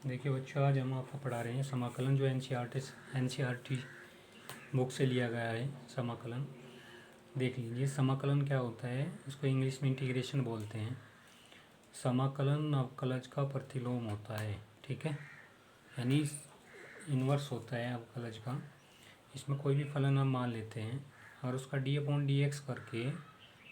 देखिए बच्चों, आज हम आपको पढ़ा रहे हैं समाकलन, जो एनसीईआरटी बुक से लिया गया है। समाकलन देख लीजिए। समाकलन क्या होता है, इसको इंग्लिश में इंटीग्रेशन बोलते हैं। समाकलन अवकलज का प्रतिलोम होता है, ठीक है, यानी इन्वर्स होता है अवकलज का। इसमें कोई भी फलन हम मान लेते हैं और उसका d/dx करके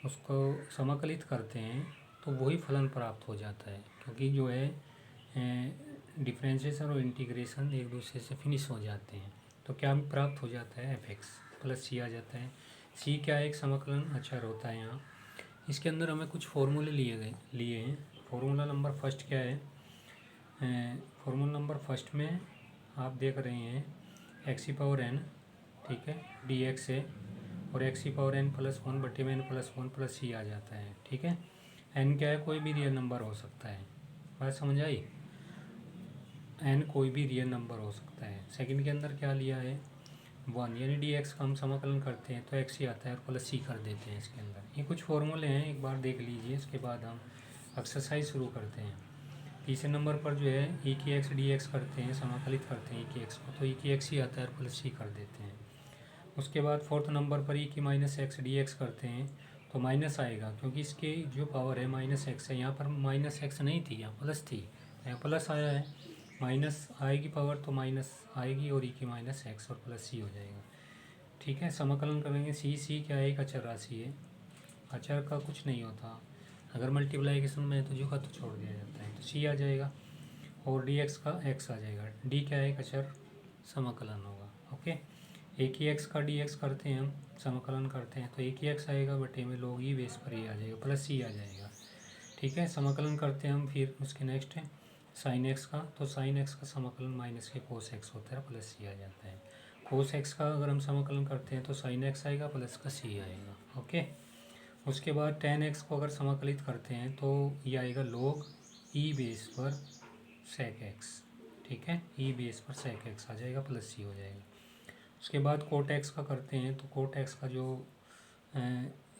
उसको समाकलित करते हैं तो वही फलन प्राप्त हो जाता है, क्योंकि जो है डिफ्रेंशिएशन और इंटीग्रेशन एक दूसरे से फिनिश हो जाते हैं। तो क्या प्राप्त हो जाता है, एफ एक्स प्लस सी आ जाता है। सी क्या है, एक समाकलन अचर होता है। यहाँ इसके अंदर हमें कुछ फॉर्मूले लिए हैं। फॉर्मूला नंबर फर्स्ट क्या है, फॉर्मूला नंबर फर्स्ट में आप देख रहे हैं x⁴n, ठीक है, dx है, और x⁴n+1/n+1 + c आ जाता है, ठीक है। n क्या है, कोई भी रियल नंबर हो सकता है। बात समझ आई, n कोई भी रियल नंबर हो सकता है। सेकंड के अंदर क्या लिया है, 1, यानी dx का हम समाकलन करते हैं तो x ही आता है और +c कर देते हैं इसके अंदर। ये कुछ फॉर्मूले हैं, एक बार देख लीजिए, इसके बाद हम एक्सरसाइज शुरू करते हैं। तीसरे नंबर पर जो है e की x dx करते हैं, समाकलित करते हैं e की x को, तो e की x ही आता है और +c कर देते हैं। उसके बाद फोर्थ नंबर पर e की -x dx करते हैं तो माइनस आएगा, क्योंकि इसके जो पावर है -x है। यहाँ पर -x नहीं थी, यहाँ प्लस थी, यहाँ प्लस आया है। माइनस आएगी पावर तो माइनस आएगी और e की -x और +c हो जाएगा, ठीक है। समाकलन करेंगे, सी क्या है, एक अचर राशि है। अचर का कुछ नहीं होता, अगर मल्टीप्लाइकेशन में है तो जो का तो छोड़ दिया जाता है, तो सी आ जाएगा और dx का x आ जाएगा। d क्या है, एक अचर, समाकलन होगा, ओके। एक ही x का dx करते हैं हम, समाकलन करते हैं तो एक ही x आएगा, बटे में लोग ही बेस पर ही आ जाएगा, +c आ जाएगा, ठीक है। समाकलन करते हैं हम, फिर उसके नेक्स्ट है साइन x का, तो साइन x का समाकलन माइनस के कोस x होता है, +c आ जाता है। कोस x का अगर हम समाकलन करते हैं तो साइन x आएगा प्लस का c आएगा, ओके। उसके बाद टेन x को अगर समाकलित करते हैं तो ये आएगा log e बेस पर sec x, ठीक है, e बेस पर sec x आ जाएगा, +c हो जाएगा। उसके बाद कोट x का करते हैं तो कोट x का जो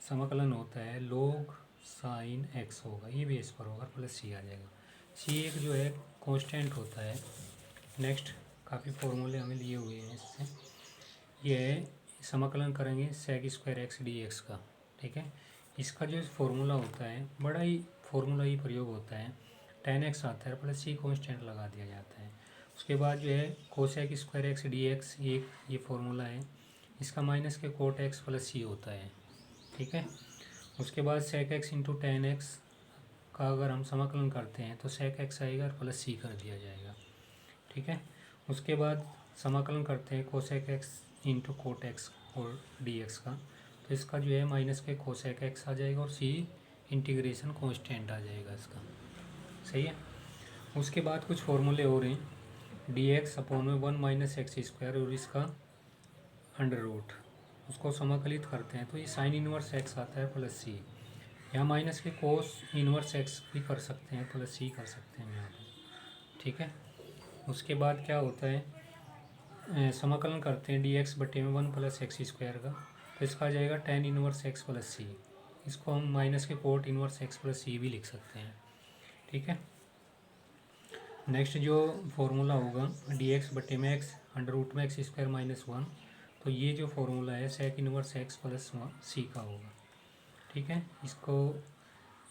समाकलन होता है log साइन x होगा, e बेस पर होगा, +c आ जाएगा। c एक जो है कांस्टेंट होता है। नेक्स्ट काफ़ी फॉर्मूले हमें लिए हुए हैं इससे। ये है, समाकलन करेंगे sec² x dx का, ठीक है। इसका जो फॉर्मूला होता है, बड़ा ही फॉर्मूला ही प्रयोग होता है। tan x आता है +c कांस्टेंट लगा दिया जाता है। उसके बाद जो है cosec² x dx, ये फॉर्मूला है, इसका माइनस के कोट x +c होता है, ठीक है। उसके बाद sec x × tan x का अगर हम समाकलन करते हैं तो sec x आएगा और +c कर दिया जाएगा, ठीक है। उसके बाद समाकलन करते हैं cosec x × cot x और dx का, तो इसका जो है माइनस के cosec x आ जाएगा और c इंटीग्रेशन कांस्टेंट आ जाएगा इसका, सही है। उसके बाद कुछ फॉर्मूले हो रहे हैं, dx/1 - x² और इसका √ उसको समाकलित करते हैं तो ये साइन इनवर्स x आता है +c। यहाँ माइनस के कोस इनवर्स x भी कर सकते हैं, +c कर सकते हैं यहाँ पर, ठीक है। उसके बाद क्या होता है, समाकलन करते हैं dx/1 + x² का, तो इसका आ जाएगा tan इनवर्स x +c। इसको हम माइनस के कोट इनवर्स x +c भी लिख सकते हैं, ठीक है। नेक्स्ट जो फॉर्मूला होगा dx/x √x² - 1, तो ये जो फॉर्मूला है sec इनवर्स x + c का होगा, ठीक है। इसको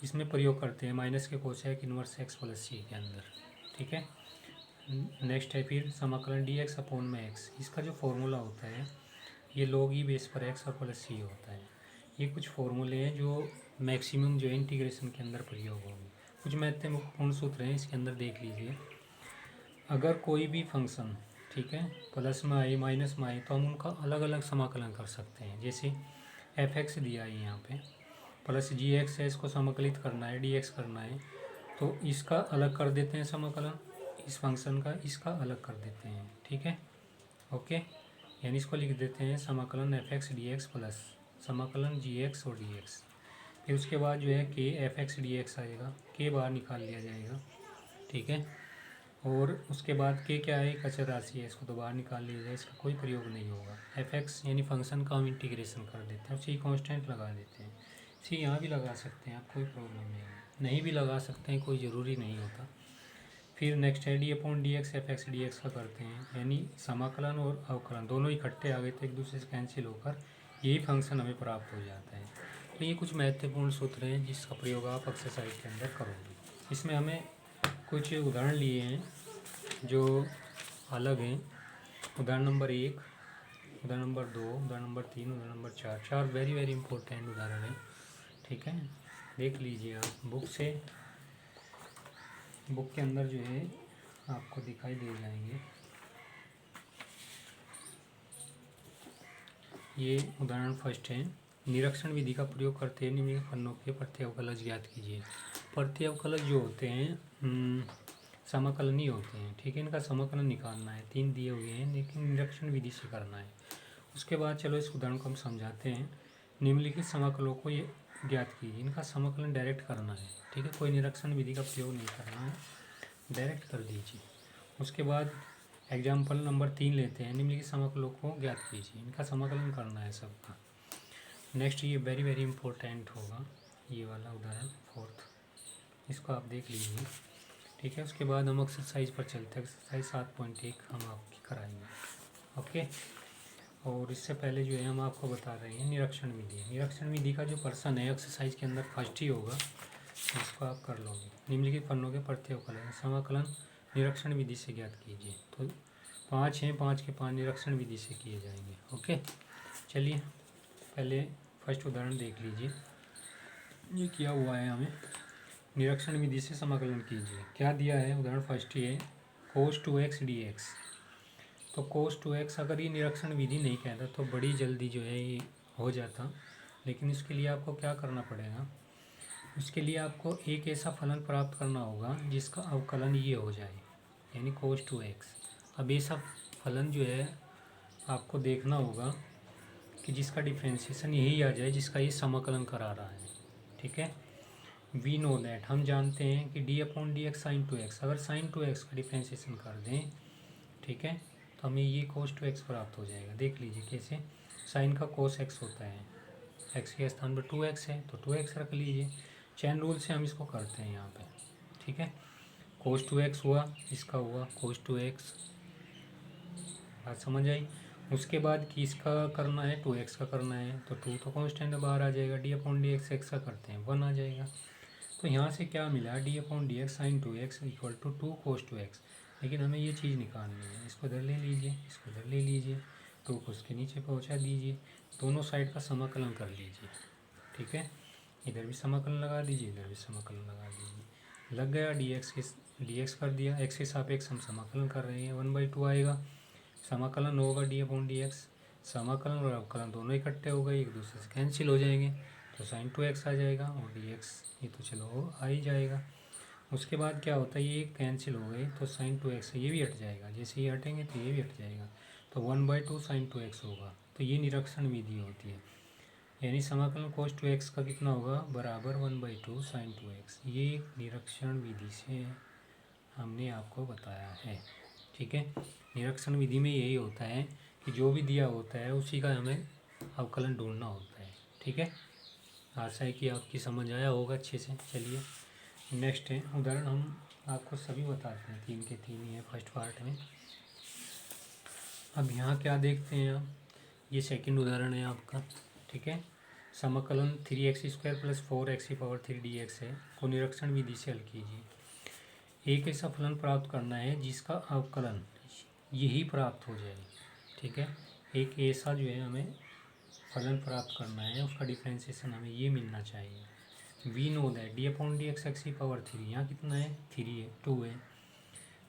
इसमें प्रयोग करते हैं माइनस के कोसेक इनवर्स x + c के अंदर, ठीक है। नेक्स्ट है फिर समाकलन dx/x, इसका जो फॉर्मूला होता है ये log e बेस पर x और +c होता है। ये कुछ फॉर्मूले हैं जो मैक्सिमम जो है इंटीग्रेशन के अंदर प्रयोग होंगे। कुछ महत्वपूर्ण सूत्र हैं इसके अंदर, देख लीजिए। अगर कोई भी फंक्शन, ठीक है, प्लस में आए माइनस में आए तो हम उनका अलग अलग समाकलन कर सकते हैं। जैसे f(x) दिया है यहाँ पे, +gx है, इसको समाकलित करना है, dx करना है, तो इसका अलग कर देते हैं समाकलन, इस फंक्शन का इसका अलग कर देते हैं, ठीक है, ओके। यानी इसको लिख देते हैं समाकलन f(x) dx प्लस समाकलन gx और dx। फिर उसके बाद जो है k f(x) dx आएगा, k बाहर निकाल लिया जाएगा, ठीक है। और उसके बाद k क्या है, एक अचर राशि है, इसको तो बाहर निकाल लिया जाए, इसका कोई प्रयोग नहीं होगा। f(x) यानी फंक्शन का हम इंटीग्रेशन कर देते हैं, c कांस्टेंट लगा देते हैं। c यहाँ भी लगा सकते हैं आप, कोई प्रॉब्लम नहीं है, नहीं भी लगा सकते हैं, कोई ज़रूरी नहीं होता। फिर नेक्स्ट है D upon d x F x D x का करते हैं, यानी समाकलन और अवकलन दोनों इकट्ठे आ गए तो एक दूसरे से कैंसिल होकर यही फंक्शन हमें प्राप्त हो जाता है। तो ये कुछ महत्वपूर्ण सूत्र हैं जिसका प्रयोग आप एक्सरसाइज के अंदर करोगे। इसमें हमें कुछ उदाहरण लिए हैं जो अलग हैं। उदाहरण नंबर 1, उदाहरण नंबर 2, उदाहरण नंबर 3, उदाहरण नंबर 4। चार वेरी वेरी इंपॉर्टेंट उदाहरण है, ठीक है। देख लीजिए आप बुक से, बुक के अंदर जो है आपको दिखाई दे जाएंगे। ये उदाहरण फर्स्ट है, निरीक्षण विधि का प्रयोग करते हैं निम्नलिखित फलनों के प्रत्यय अवकलज ज्ञात कीजिए। प्रत्यय अवकलज जो होते हैं समाकलनीय होते हैं, ठीक है। इनका समाकलन निकालना है, 3 दिए हुए हैं लेकिन निरीक्षण विधि से करना है। उसके बाद चलो इस उदाहरण को हम समझाते हैं। निम्नलिखित समाकलों को ये ज्ञात कीजिए, इनका समाकलन डायरेक्ट करना है, ठीक है। कोई निरीक्षण विधि का प्रयोग नहीं करना है, डायरेक्ट कर दीजिए। उसके बाद एग्जाम्पल नंबर 3 लेते हैं, निम्नलिखित समाकलों को ज्ञात कीजिए, इनका समाकलन करना है सबका। नेक्स्ट ये वेरी वेरी इंपॉर्टेंट होगा, ये वाला उदाहरण 4th, इसको आप देख लीजिए, ठीक है। उसके बाद हम एक्सरसाइज पर चलते हैं। एक्सरसाइज 7.1 हम आपकी कराएंगे, ओके। और इससे पहले जो है हम आपको बता रहे हैं निरीक्षण विधि। निरीक्षण विधि का जो पर्सन है एक्सरसाइज के अंदर फर्स्ट ही होगा, इसको आप कर लोगे। निम्नलिखित फलनों के प्रत्यय अवकलन समाकलन निरीक्षण विधि से ज्ञात कीजिए। तो 5 हैं, 5 के 5 निरीक्षण विधि से किए जाएंगे, ओके। चलिए पहले फर्स्ट उदाहरण देख लीजिए। ये किया हुआ है हमें, निरीक्षण विधि से समाकलन कीजिए। क्या दिया है, उदाहरण फर्स्ट ही है cos 2x dx। तो cos 2x अगर ये निरीक्षण विधि नहीं कहता तो बड़ी जल्दी जो है ये हो जाता, लेकिन इसके लिए आपको क्या करना पड़ेगा, इसके लिए आपको एक ऐसा फलन प्राप्त करना होगा जिसका अवकलन ये हो जाए, यानी cos 2x। अब ऐसा फलन जो है आपको देखना होगा कि जिसका डिफ्रेंशिएशन यही आ जाए जिसका ये समाकलन करा रहा है, ठीक है। वी नो दैट, हम जानते हैं कि d upon d x sine 2x, अगर साइन 2x का डिफ्रेंशिएशन कर दें, ठीक है, तो हमें ये cos 2x प्राप्त हो जाएगा। देख लीजिए कैसे, साइन का cos x होता है, x के स्थान पर 2x है तो 2x रख लीजिए। चैन रूल से हम इसको करते हैं यहाँ पे, ठीक है। cos 2x हुआ, इसका हुआ cos 2x, बात समझ आई। उसके बाद किसका करना है, 2x का करना है, तो 2 तो कॉन्स्टेंट बाहर आ जाएगा, D upon d x x का करते हैं 1 आ जाएगा। तो यहाँ से क्या मिला, d upon d x sine 2x equal to 2 cos 2x। लेकिन हमें ये चीज़ निकालनी है, इसको इधर ले लीजिए, इसको इधर ले लीजिए, 2 को उसके नीचे पहुँचा दीजिए, दोनों साइड का समाकलन कर लीजिए, ठीक है। इधर भी समाकलन लगा दीजिए, इधर भी समाकलन लगा दीजिए, लग गया। डी एक्स कर दिया, एक्स के सापेक्ष हम समाकलन कर रहे हैं, 1/2 आएगा। समाकलन होगा डी अपॉन डी एक्स, समाकलन और अवकलन दोनों इकट्ठे हो गए, एक दूसरे से कैंसिल हो जाएंगे, तो साइन 2x आ जाएगा और डी एक्स ये तो चलो वो आ ही जाएगा। उसके बाद क्या होता है, ये कैंसिल हो गए तो साइन 2x ये भी हट जाएगा, जैसे ये हटेंगे तो ये भी हट जाएगा, तो 1/2 साइन 2x होगा। तो ये निरीक्षण विधि होती है, यानी समाकलन cos 2x का कितना होगा, बराबर 1/2 साइन 2x। ये निरीक्षण विधि से हमने आपको बताया है, ठीक है। निरीक्षण विधि में यही होता है कि जो भी दिया होता है उसी का हमें अवकलन ढूंढना होता है, ठीक है। आशा है कि आपकी समझ आया होगा अच्छे से। चलिए नेक्स्ट है उदाहरण, हम आपको सभी बताते हैं, 3 के 3 ही है फर्स्ट पार्ट में। अब यहाँ क्या देखते हैं आप, ये सेकंड उदाहरण है आपका, ठीक है। समाकलन 3x² + 4x³ dx है, को निरीक्षण विधि से हल कीजिए। एक ऐसा फलन प्राप्त करना है जिसका अवकलन यही प्राप्त हो जाए, ठीक है। एक ऐसा जो है हमें फलन प्राप्त करना है, उसका डिफ्रेंशिएशन हमें ये मिलना चाहिए। We know that d upon d x x³, यहाँ कितना है 3 है, 2 है,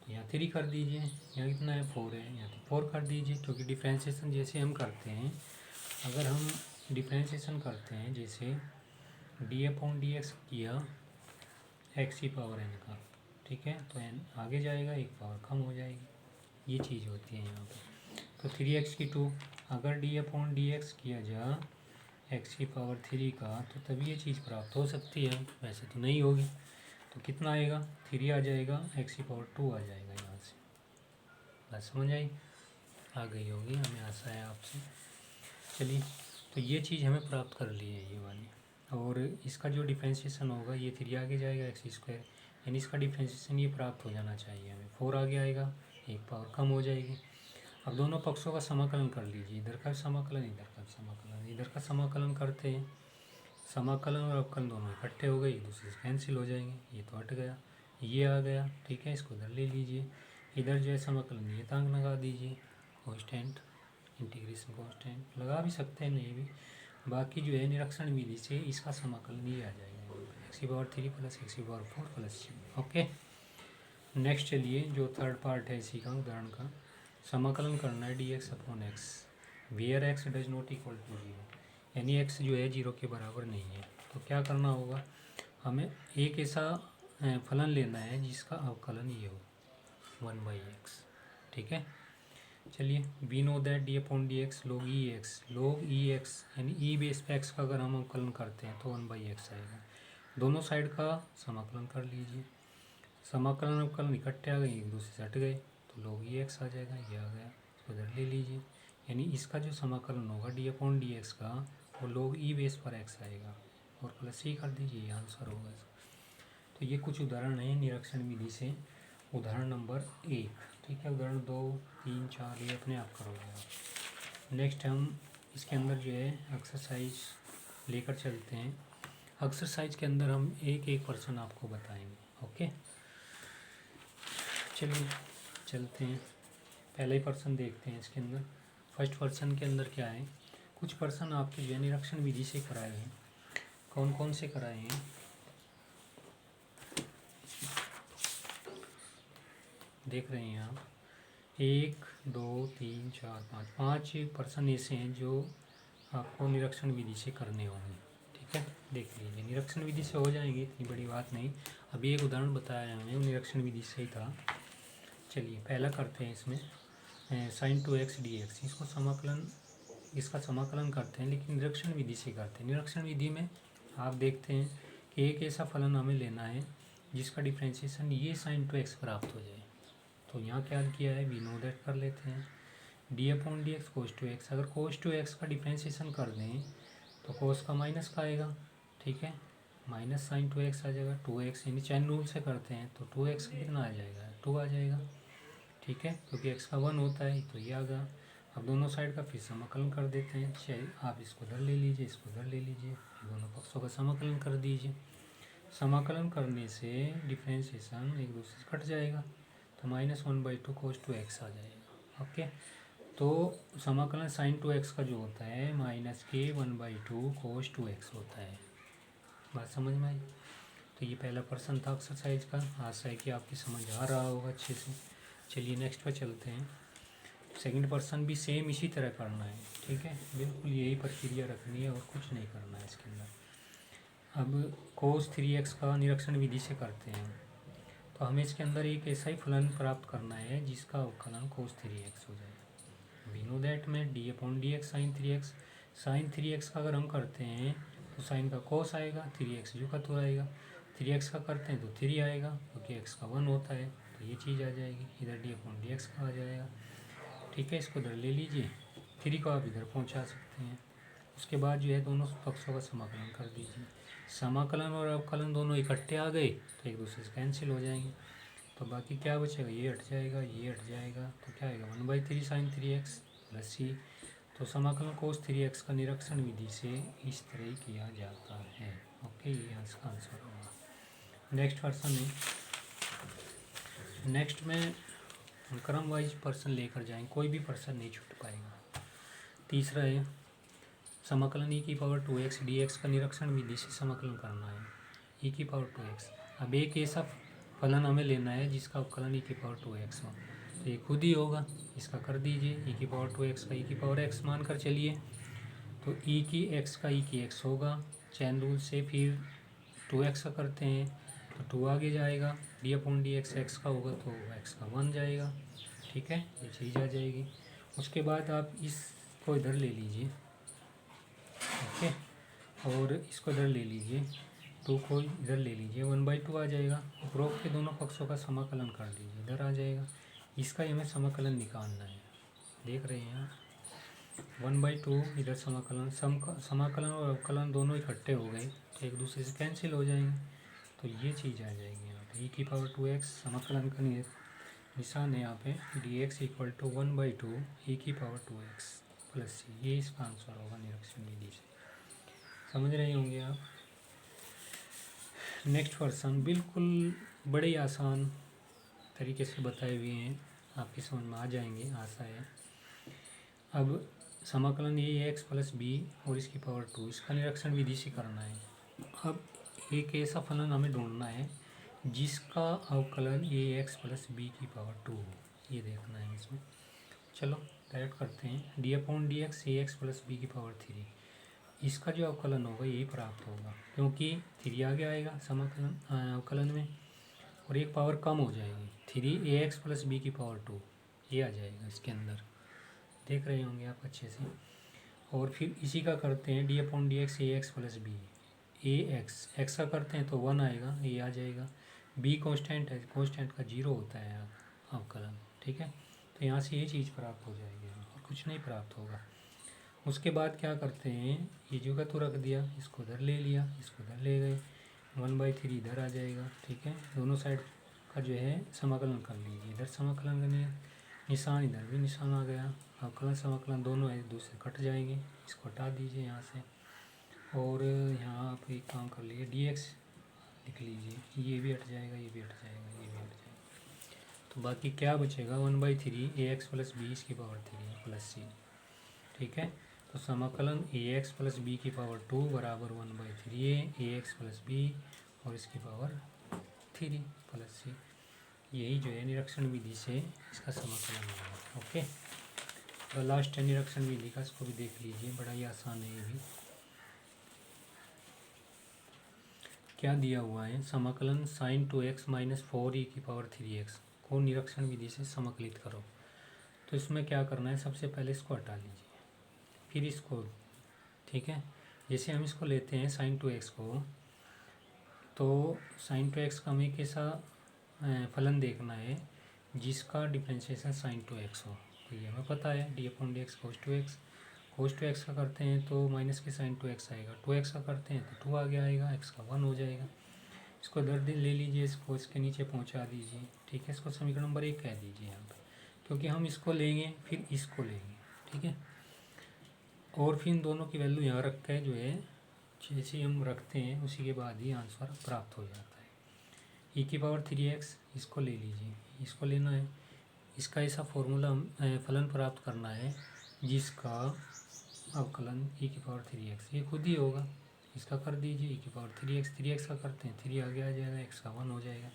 तो यहाँ 3 कर दीजिए। यहाँ कितना है 4 है, यहाँ तो 4 कर दीजिए, क्योंकि डिफ्रेंशिएशन जैसे हम करते हैं, अगर हम डिफ्रेंशिएशन करते हैं जैसे डी अपॉन डी एक्स किया x⁴n का, ठीक है, तो n आगे जाएगा, एक पावर कम हो जाएगी, ये चीज़ होती है यहाँ पे। तो 3x⁴, अगर डी अपॉन डी एक्स किया जा x⁴ का, तो तभी ये चीज़ प्राप्त हो सकती है, वैसे तो नहीं होगी। तो कितना आएगा, 3 आ जाएगा, x⁴ आ जाएगा यहाँ से। बात समझ आई, आ गई होगी, हमें आशा है आपसे। चलिए तो ये चीज़ हमें प्राप्त कर ली है ये वाली, और इसका जो डिफ्रेंशिएशन होगा ये 3 आगे जाएगा, x², यानी इसका डिफ्रेंशिएशन ये प्राप्त हो जाना चाहिए हमें। 4 आगे आएगा, एक पावर कम हो जाएगी। अब दोनों पक्षों का समाकलन कर लीजिए, इधर का समाकलन, इधर का समाकलन। इधर का समाकलन करते हैं, समाकलन और अवकलन दोनों इकट्ठे हो गए, एक दूसरे से कैंसिल हो जाएंगे। ये तो हट गया, ये आ गया, ठीक है। इसको इधर ले लीजिए, इधर जो है समाकलन नियतांक लगा दीजिए, कांस्टेंट, इंटीग्रेशन कांस्टेंट लगा भी सकते हैं, नहीं भी। बाकी जो है निरीक्षण विधि से इसका समाकलन ये आ जाएगा, x³ plus x⁴ plus c। Okay, next चलिए जो थर्ड पार्ट है इसी का उदाहरण का, समाकलन करना है dx/x where x does not equal to 0, यानी x जो है 0 के बराबर नहीं है। तो क्या करना होगा, हमें एक ऐसा फलन लेना है जिसका अवकलन ये हो 1/x, ठीक है। चलिए, we know that d/dx log e x यानी e बेस पे x का अगर हम अवकलन करते हैं तो 1/x आएगा। दोनों साइड का समाकलन कर लीजिए, समाकलन अवकलन इकट्ठे आ गए, एक दूसरे से हट गए, तो log e x आ जाएगा, ये आ गया, इसको इधर ले लीजिए। यानी इसका जो समाकलन होगा d/dx का वो log e बेस पर x आएगा, और प्लस c कर दीजिए, ये आंसर होगा इसका। तो ये कुछ उदाहरण है निरीक्षण विधि से। उदाहरण नंबर 1, ठीक है। उदाहरण 2, 3, 4 ये अपने आप करोगे आप। नेक्स्ट हम इसके अंदर जो है एक्सरसाइज लेकर चलते हैं। एक्सरसाइज के अंदर हम एक एक पर्सन आपको बताएंगे, ओके। चलिए चलते हैं, पहला ही पर्सन देखते हैं इसके अंदर। फर्स्ट पर्सन के अंदर क्या है, कुछ पर्सन आपके जो है निरीक्षण विधि से कराए हैं। कौन कौन से कराए हैं देख रहे हैं आप, 1, 2, 3, 4, 5, 5 पर्सन ऐसे हैं जो आपको निरीक्षण विधि से करने होंगे, ठीक है। देख लीजिए, निरीक्षण विधि से हो जाएंगे, इतनी बड़ी बात नहीं। अभी एक उदाहरण बताया हमें, वो निरीक्षण विधि से ही था। चलिए पहला करते हैं इसमें, sin 2x dx, इसको समाकलन, इसका समाकलन करते हैं, लेकिन निरीक्षण विधि से करते हैं। निरीक्षण विधि में आप देखते हैं कि एक ऐसा फलन हमें लेना है जिसका डिफ्रेंशिएशन ये sin 2x प्राप्त हो जाए। तो यहाँ क्या किया है, वी नो दैट कर लेते हैं, d/dx cos 2x। अगर cos 2x का डिफ्रेंशिएशन कर दें तो cos का माइनस का आएगा, ठीक है, माइनस sin 2x आ जाएगा। 2x यानी चैन रूल से करते हैं तो 2x का कितना आ जाएगा, 2 आ जाएगा, ठीक है, क्योंकि x का 1 होता है, तो ये आ गया। अब दोनों साइड का फिर समाकलन कर देते हैं। चलिए आप इसको इधर ले लीजिए, इसको इधर ले लीजिए, दोनों पक्षों का समाकलन कर दीजिए। समाकलन करने से डिफ्रेंशिएशन एक दूसरे से कट जाएगा, तो -1/2 cos 2x आ जाएगा, ओके। तो समाकलन sin 2x का जो होता है -k1/2 cos 2x होता है। बात समझ में आई? तो ये पहला पर्सन था एक्सरसाइज का। आशा है कि आपकी समझ आ रहा होगा अच्छे से। चलिए नेक्स्ट पर चलते हैं। सेकंड पर्सन भी सेम इसी तरह करना है, ठीक है, बिल्कुल यही प्रक्रिया रखनी है और कुछ नहीं करना है इसके अंदर। अब cos 3x का निरीक्षण विधि से करते हैं, तो हमें इसके अंदर एक ऐसा ही फलन प्राप्त करना है जिसका अवकलन cos 3x हो जाए। वी नो दैट में d/dx sin 3x का अगर हम करते हैं तो साइन का cos आएगा, 3x जो का तो आएगा, 3x का करते हैं तो 3 आएगा, क्योंकि x का 1 होता है, तो ये चीज़ आ जाएगी। इधर d/dx का आ जाएगा, ठीक है। इसको इधर ले लीजिए, 3 को आप इधर पहुंचा सकते हैं। उसके बाद जो है दोनों पक्षों का समाकलन कर दीजिए। समाकलन और अवकलन दोनों इकट्ठे आ गए तो एक दूसरे से कैंसिल हो जाएंगे, तो बाकी क्या बचेगा, ये हट जाएगा, ये हट जाएगा, तो क्या आएगा 1/3 sin 3x प्लस c। तो समाकलन cos 3x का निरीक्षण विधि से इस तरह किया जाता है, ओके, ये इसका आंसर होगा। नेक्स्ट पर्सन है, नेक्स्ट में क्रम वाइज पर्सन लेकर जाएंगे, कोई भी पर्सन नहीं छूट पाएगा। तीसरा है समाकलन e⁴ dx का निरीक्षण विधि से समाकलन करना है, e⁴ अब एक ऐसा फलन हमें लेना है जिसका अवकलन e⁴ हो, तो ये खुद ही होगा, इसका कर दीजिए। e⁴ का e⁴x मानकर चलिए, तो e⁴x का e⁴x होगा, चैन रूल से फिर 2x का करते हैं तो 2 आगे जाएगा, d/dx x का होगा तो x का 1 जाएगा, ठीक है, ये चीज़ आ जाएगी। उसके बाद आप इसको इधर ले लीजिए, ओके, और इसको इधर ले लीजिए, 2 को इधर ले लीजिए, 1/2 आ जाएगा। उपरोक्त के दोनों पक्षों का समाकलन कर दीजिए, इधर आ जाएगा। इसका हमें समाकलन निकालना है, देख रहे हैं आप, 1/2 इधर समाकलन, समाकलन और अवकलन दोनों इकट्ठे हो गए तो एक दूसरे से कैंसिल हो जाएंगे, तो ये चीज़ आ जाएगी यहाँ ई की पावर 2x समाकलन का निशान है यहाँ पे dx इक्वल टू 1/2 ई की पावर 2x प्लस सी, ये इसका आंसर होगा निरीक्षण विधि से। समझ रहे होंगे आप। नेक्स्ट क्वेश्चन बिल्कुल बड़े ही आसान तरीके से बताए हुए हैं, आपकी समझ में आ जाएंगे, आशा है। अब समाकलन ये एक्स प्लस बी और इसकी पावर 2, इसका निरीक्षण विधि से करना है। अब एक ऐसा फलन हमें ढूंढना है जिसका अवकलन ए एक्स प्लस बी की पावर 2 हो, ये देखना है इसमें। चलो डायरेक्ट करते हैं। d/dx ए एक्स प्लस बी की पावर 3, इसका जो अवकलन होगा यही प्राप्त होगा, क्योंकि 3 आगे आएगा समाकलन अवकलन में और एक पावर कम हो जाएगी, 3 ए एक्स प्लस बी की पावर 2 ये आ जाएगा इसके अंदर, देख रहे होंगे आप अच्छे से। और फिर इसी का करते हैं d/dx ए एक्स प्लस बी, ए एक्स का करते हैं तो 1 आएगा, ये आ जाएगा। बी कांस्टेंट है, कांस्टेंट का 0 होता है अवकलन, ठीक है। तो यहाँ से ये चीज़ प्राप्त हो जाएगी और कुछ नहीं प्राप्त होगा। उसके बाद क्या करते हैं, ये जो का तो रख दिया, इसको उधर ले लिया, इसको उधर ले गए, 1/3 इधर आ जाएगा, ठीक है। दोनों साइड का जो है समाकलन कर लीजिए, इधर समाकलन करनी है, निशान इधर भी निशान आ गया, अवकलन समाकलन दोनों एक दूसरे कट जाएंगे, इसको हटा दीजिए यहाँ से। और यहाँ आप एक काम कर लीजिए, dx लिख लीजिए, ये भी हट जाएगा, ये भी हट जाएगा, ये भी हट जाएगा। तो बाकी क्या बचेगा, 1/3 ए एक्स प्लस बी इसकी पावर 3 प्लस सी, ठीक है। तो समाकलन ए एक्स प्लस बी की पावर 2 बराबर 1/3 ए एक्स प्लस बी और इसकी पावर 3 प्लस सी, यही जो है निरीक्षण विधि से इसका समाकलन होगा। ओके, तो लास्ट है निरीक्षण विधि का, इसको भी देख लीजिए, बड़ा ही आसान है ये भी। क्या दिया हुआ है, समाकलन sin 2x माइनस 4e की पावर 3x को निरीक्षण विधि से समाकलित करो। तो इसमें क्या करना है, सबसे पहले इसको हटा लीजिए, फिर इसको, ठीक है। जैसे हम इसको लेते हैं sin 2x को, तो sin 2x का हमें कैसा फलन देखना है जिसका डिफ्रेंशिएशन sin 2x हो। तो ये हमें पता है d/dx cos 2x का करते हैं तो माइनस के sin 2x आएगा, 2x का करते हैं तो 2 आगे आएगा, x का 1 हो जाएगा। इसको इधर ले लीजिए, इसको इसके नीचे पहुंचा दीजिए, ठीक है। इसको समीकरण नंबर 1 कह दीजिए यहाँ पे, क्योंकि हम इसको लेंगे फिर इसको लेंगे, ठीक है। और फिर इन दोनों की वैल्यू यहाँ रख के जो है जैसे हम रखते हैं उसी के बाद ही आंसर प्राप्त हो जाता है। e की पावर 3x इसको ले लीजिए, इसको लेना है, इसका ऐसा फॉर्मूला फलन प्राप्त करना है जिसका अवकलन e की पावर 3x, ये खुद ही होगा, इसका कर दीजिए e की पावर 3x का करते हैं 3 आगे आ जाएगा, x का 1 हो जाएगा।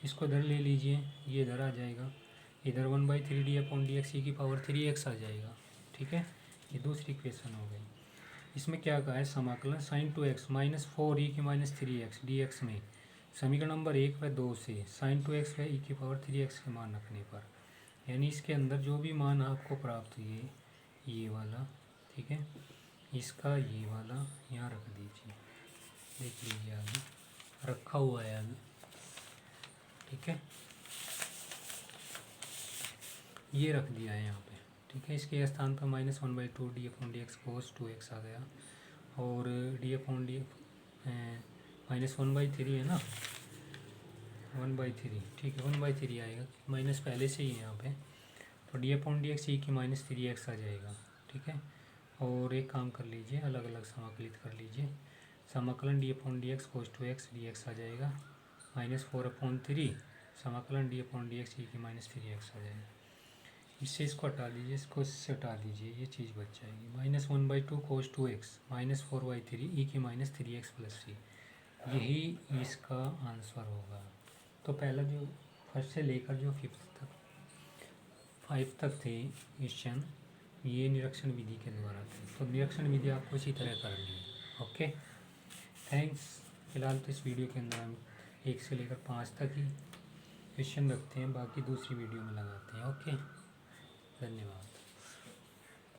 इसको इधर ले लीजिए, ये इधर आ जाएगा, इधर 1/3 d/dx e की पावर 3x आ जाएगा, ठीक है। ये दूसरी इक्वेशन हो गई। इसमें क्या कहा है, समाकलन sin 2x माइनस 4e की माइनस 3x dx में समीकरण नंबर 1 व 2 से sin 2x व e की पावर 3x के मान रखने पर, यानी इसके अंदर जो भी मान आपको प्राप्त हुए ये वाला, ठीक है, इसका ये वाला यहाँ रख दीजिए, देख लीजिए आगे रखा हुआ है आगे, ठीक है, ये रख दिया है यहाँ पे, ठीक है। इसके स्थान पर -1/2 d/dx cos 2x आ गया और d/dx -1/3 है ना, 1/3, ठीक है, 1/3 आएगा, माइनस पहले से ही है यहाँ पे, तो d/dx e की माइनस 3x आ जाएगा, ठीक है। और एक काम कर लीजिए, अलग अलग समाकलित कर लीजिए, समाकलन d/dx cos 2x dx आ जाएगा, -4/3 समाकलन d/dx e की माइनस 3x आ जाएगा। इससे इसको हटा दीजिए, इसको इससे हटा दीजिए, ये चीज़ बच जाएगी, -1/2 cos 2x -4/3 e की माइनस 3x प्लस सी, यही इसका आंसर होगा। तो पहला जो फर्स्ट से लेकर जो 5 तक थे क्वेश्चन, ये निरीक्षण विधि के द्वारा थे। तो निरीक्षण विधि आपको इसी तरह करनी है। Okay, thanks. फिलहाल तो इस वीडियो के अंदर हम 1 से लेकर 5 तक ही क्वेश्चन रखते हैं, बाकी दूसरी वीडियो में लगाते हैं। ओके, धन्यवाद।